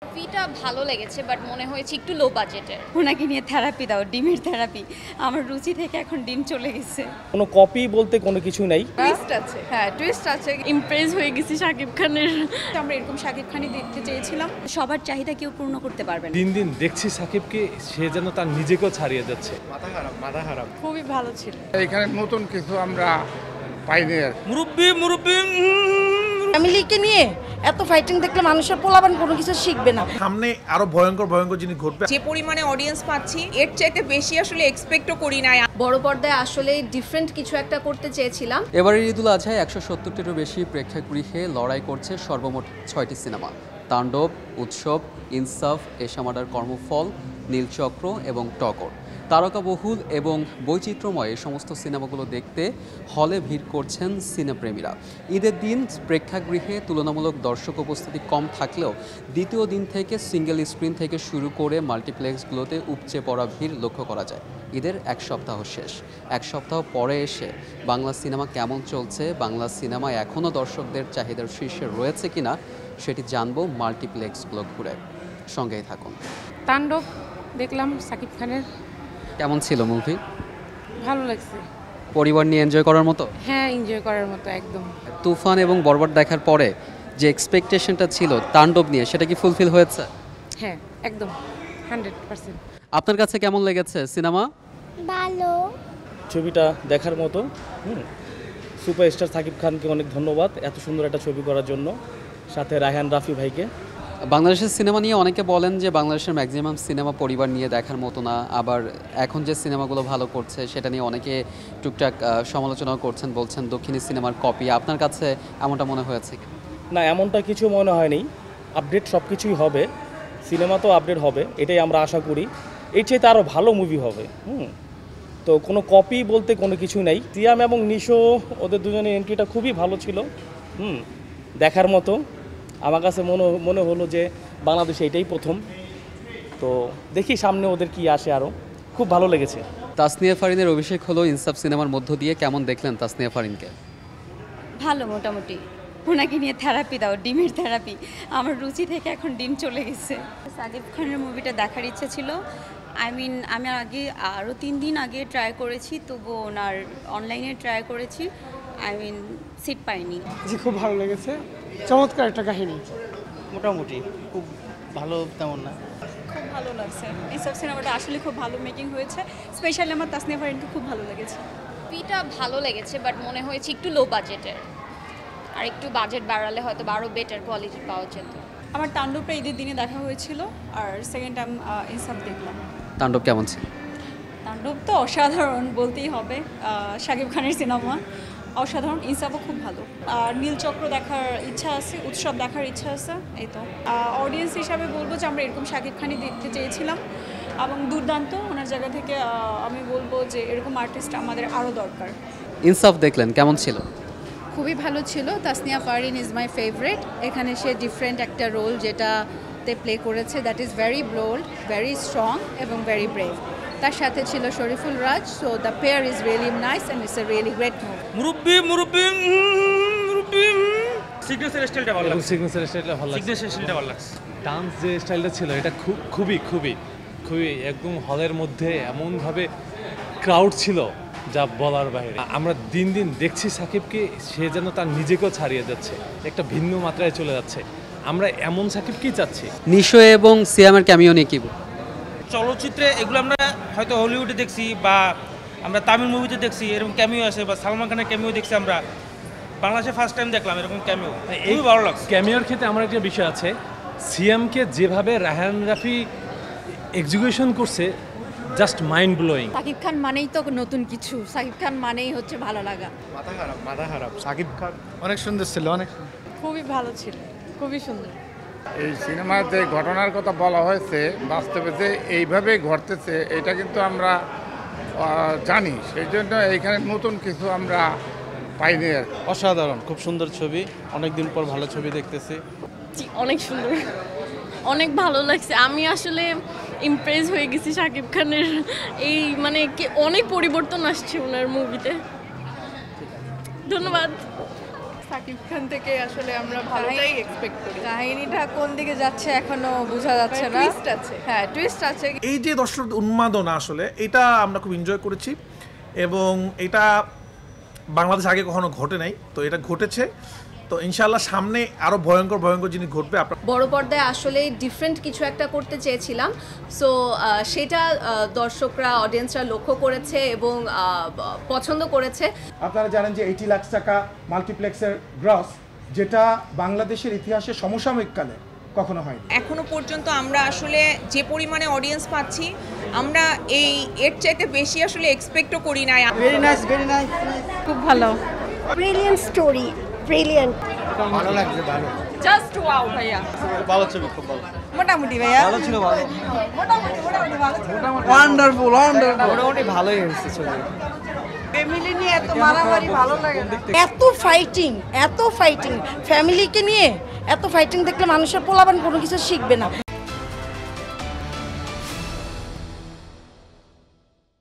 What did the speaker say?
মুভিটা ভালো লেগেছে বাট মনে হয়েছে একটু লো বাজেটের। ওনাকে নিয়ে থেরাপি দাও, ডিমের থেরাপি। আমার রুচি থেকে এখন ডিম চলে গেছে। কোনো কপি বলতে কোনো কিছু নাই। টুইস্ট আছে, হ্যাঁ টুইস্ট আছে। ইমপ্রেস হয়ে গেছি শাকিব খানের। আমরা এরকম শাকিব খানই দেখতে চেয়েছিলাম। সবার চাহিদা কেউ পূর্ণ করতে পারবে না। দিন দিন দেখছি সাকিবকে, সে যেন তার নিজেকেও ছাড়িয়ে যাচ্ছে। মাথা খারাপ। খুবই ভালো ছিল। এখানে নতুন কিছু আমরা পাইনি আর মুরব্বি ফ্যামিলিকে নিয়ে এত ফাইটিং দেখলে মানুষের পোলাপান কোনো কিছু শিখবে না। সামনে আরো ভয়ঙ্কর ভয়ঙ্কর জিনিস ঘটবে। যে পরিমাণে অডিয়েন্স পাচ্ছি এর চাইতে বেশি আসলে এক্সপেক্টও করি নাই। বড় পর্দায় আসলে ডিফারেন্ট কিছু একটা করতে চেয়েছিলাম। এবারের ঈদুল আজহায় 170টিরও বেশি প্রেক্ষাগৃহে লড়াই করছে সর্বমোট 6টি সিনেমা। তাণ্ডব, উৎসব, ইনসাফ, এশামাডার কর্মফল, নীলচক্র এবং টগর। তারকাবহুল এবং বৈচিত্র্যময় এই সমস্ত সিনেমাগুলো দেখতে হলে ভিড় করছেন সিনেপ্রেমীরা। ঈদের দিন প্রেক্ষাগৃহে তুলনামূলক দর্শক উপস্থিতি কম থাকলেও দ্বিতীয় দিন থেকে সিঙ্গেল স্ক্রিন থেকে শুরু করে মাল্টিপ্লেক্সগুলোতে উপচে পড়া ভিড় লক্ষ্য করা যায়। ঈদের এক সপ্তাহ শেষ, এক সপ্তাহ পরে এসে বাংলা সিনেমা কেমন চলছে, বাংলা সিনেমা এখনও দর্শকদের চাহিদার শীর্ষে রয়েছে কিনা সেটি জানবো মাল্টিপ্লেক্সগুলো ঘুরে। সঙ্গেই থাকুন। তাণ্ডব দেখলাম শাকিব খানের, কেমন ছিল মুভি? ভালো লাগছে। পরিবার নিয়ে এনজয় করার মতো? হ্যাঁ, এনজয় করার মতো একদম। তুফান এবং বরবাদ দেখার পরে যে এক্সপেকটেশনটা ছিল তাণ্ডব নিয়ে, সেটা কি ফুলফিল হয়েছে? হ্যাঁ, একদম 100%। আপনার কাছে কেমন লেগেছে সিনেমা? ভালো। ছবিটা দেখার মতো। সুপারস্টার সাকিব খানকে অনেক ধন্যবাদ এত সুন্দর একটা ছবি করার জন্য, সাথে রায়হান রাফি ভাইকে। বাংলাদেশের সিনেমা নিয়ে অনেকে বলেন যে বাংলাদেশের ম্যাক্সিমাম সিনেমা পরিবার নিয়ে দেখার মতো না, আবার এখন যে সিনেমাগুলো ভালো করছে সেটা নিয়ে অনেকে টুকটাক সমালোচনাও করছেন, বলছেন দক্ষিণী সিনেমার কপি। আপনার কাছে এমনটা মনে হয়েছে কি? না, এমনটা কিছু মনে হয়নি। আপডেট সব কিছুই হবে, সিনেমা তো আপডেট হবে, এটাই আমরা আশা করি। এর চাইতে আরও ভালো মুভি হবে। তো কোনো কপি বলতে কোনো কিছুই নাই। সিয়াম এবং নিশো, ওদের দুজনের এন্ট্রিটা খুবই ভালো ছিল। দেখার মতো। আমার কাছে মনে হলো যে বাংলাদেশে এটাই প্রথম। তো দেখি সামনে ওদের কি আসে, আরও খুব ভালো লেগেছে। তাসনিয়া ফারিনের অভিষেক হলো ইনসাফ সিনেমার মধ্য দিয়ে। কেমন দেখলেন তাসনিয়া ফারিনকে? ভালো, মোটামুটি। ওনাকে নিয়ে থেরাপি দাও, ডিমের থেরাপি। আমার রুচি থেকে এখন ডিম চলে গেছে। সাকিব খানের মুভিটা দেখার ইচ্ছে ছিল। আমি আরও 3 দিন আগে ট্রাই করেছি, তবুও ওনার অনলাইনে ট্রাই করেছি। সিট পাইনি। জি, খুব ভালো লেগেছে। চমৎকার একটা কাহিনী। মোটামুটি খুব ভালো তেমন না। খুব ভালো লাগছে। এইসব সিনেমাটা আসলে খুব ভালো মেকিং হয়েছে। স্পেশালি আমার তাসনিয়া ফারিনকে খুব ভালো লেগেছে। মুভিটা ভালো লেগেছে বাট মনে হয়েছে একটু লো বাজেটের, আর একটু বাজেট বাড়ালে হয়তো আরও বেটার কোয়ালিটি পাওয়া যেত। আমার তাণ্ডবটা ঈদের দিনে দেখা হয়েছিল, আর সেকেন্ড টাইম ইনসাফ দেখলাম। তাণ্ডব কেমন ছিল? তাণ্ডব তো অসাধারণ বলতেই হবে। শাকিব খানের সিনেমা অসাধারণ। ইনসাফও খুব ভালো। আর নীলচক্র দেখার ইচ্ছা আছে, উৎসব দেখার ইচ্ছা আছে। এই তো অডিয়েন্স হিসাবে বলবো যে আমরা এরকম শাকিব খানই দেখতে চেয়েছিলাম, এবং দুর্দান্ত। ওনার জায়গা থেকে আমি বলবো যে এরকম আর্টিস্ট আমাদের আরও দরকার। ইনসাফ দেখলেন, কেমন ছিল? খুবই ভালো ছিল। Tasnia Farin is my favourite. এখানে সে ডিফারেন্ট একটা রোল যেটাতে প্লে করেছে, that is very bold, very strong এবং ভেরি ব্রেভ। তার সাথে ছিল Shariful Raj. So the pair is really nice and it's a really great movie. মুরব্বি সিগনেচার স্টাইলটা ভালো লাগছে। সিগনেচার স্টাইলটা ভালো লাগছে। সিগনেচার স্টাইলটা ভালো লাগছে। ডান্স যে স্টাইলটা ছিল এটা খুবই একদম হলের মধ্যে এমনভাবে ক্রাউড ছিল যা বলার বাইরে। আমরা দিন দিন দেখছি সাকিবকে, সে যেন তার নিজেকেও ছাড়িয়ে যাচ্ছে, একটা ভিন্ন মাত্রায় চলে যাচ্ছে। আমরা এমন সাকিবকেই চাচ্ছি। নিশো এবং সিয়ামের ক্যামিও নিয়ে কি? চলচ্চিত্রে এগুলো আমরা হয়তো হলিউডে দেখছি বা আমরা তামিল মুভিতে দেখছি, এরকম ক্যামিও আছে, বা সালমান খানের ক্যামিও দেখছি। আমরা বাংলাদেশে ফার্স্ট টাইম দেখলাম এরকম ক্যামিও, খুবই ভালো লাগছে। ক্যামিওর ক্ষেত্রে আমার একটা বিষয় আছে, সিয়ামকে যেভাবে রায়হান রাফি এক্সিকিউশন করছে, just mind blowing. Shakib Khan মানেই তো নতুন কিছু, সাকিব খান মানেই হচ্ছে ভালো লাগা। মাথা খারাপ। সাকিব খান অনেক সুন্দর ছিল, অনেক খুবই ভালো ছিল, খুবই সুন্দর। এই সিনেমায় যে ঘটনার কথা বলা হয়েছে, বাস্তবে যে এইভাবে ঘটতেছে এটা কিন্তু আমরা জানি। সেই জন্য এইখানে নতুন কিছু আমরা পাইনি আর। অসাধারণ, খুব সুন্দর ছবি। অনেকদিন পর ভালো ছবি দেখতেছি। অনেক সুন্দর, অনেক ভালো লাগছে। আমি আসলে ইমপ্রেস হয়ে গেছি শাকিব খানের। এই অনেক পরিবর্তন আসছে ওনার মুভিতে। ধন্যবাদ। সাকিব খান থেকে আসলে আমরা ভালোটাই এক্সপেক্ট করি। কাহিনীটা কোন দিকে যাচ্ছে এখনো বোঝা যাচ্ছে না। টুইস্ট আছে। হ্যাঁ, টুইস্ট আছে। এই যে দর্শক উন্মাদনা আসলে এটা আমরা খুব এনজয় করেছি এবং এটা বাংলাদেশ আগে কখনো ঘটে নাই, তো এটা ঘটেছে। তো ইনশাআল্লাহ সামনে আরো ভয়ঙ্কর ভয়ঙ্কর জিনিস ঘটবে। বড় পর্দায় আসলে ডিফারেন্ট কিছু একটা করতে চেয়েছিলাম, সো সেটা দর্শকরা অডিয়েন্সরা লক্ষ্য করেছে এবং পছন্দ করেছে। আপনারা জানেন যে 80 লাখ টাকা মাল্টিপ্লেক্সের গ্রস, যেটা বাংলাদেশের ইতিহাসে সমসাময়িককালে কখনো হয়নি। এখনো পর্যন্ত আমরা আসলে যে পরিমাণে অডিয়েন্স পাচ্ছি, আমরা এর চাইতে বেশি আসলে এক্সপেক্টও করি নাই। ভেরি নাইস, খুব ভালো। Brilliant story, brilliant. ভালো লাগছে, ভালো। জাস্ট ওয়াও ভাইয়া, ভালো ছবি, খুব ভালো। মোটামুটি ভাইয়া ভালো ছিল, ভালো। মোটামুটি ভালো ছিল। ওয়ান্ডারফুল, মোটামুটি ভালোই হয়েছে ছবি। ফ্যামিলি নিয়ে এত মারামারি ভালো লাগে না। এত ফাইটিং ফ্যামিলিকে নিয়ে এত ফাইটিং দেখলে মানুষের পোলাপান কোনো কিছু শিখবে না।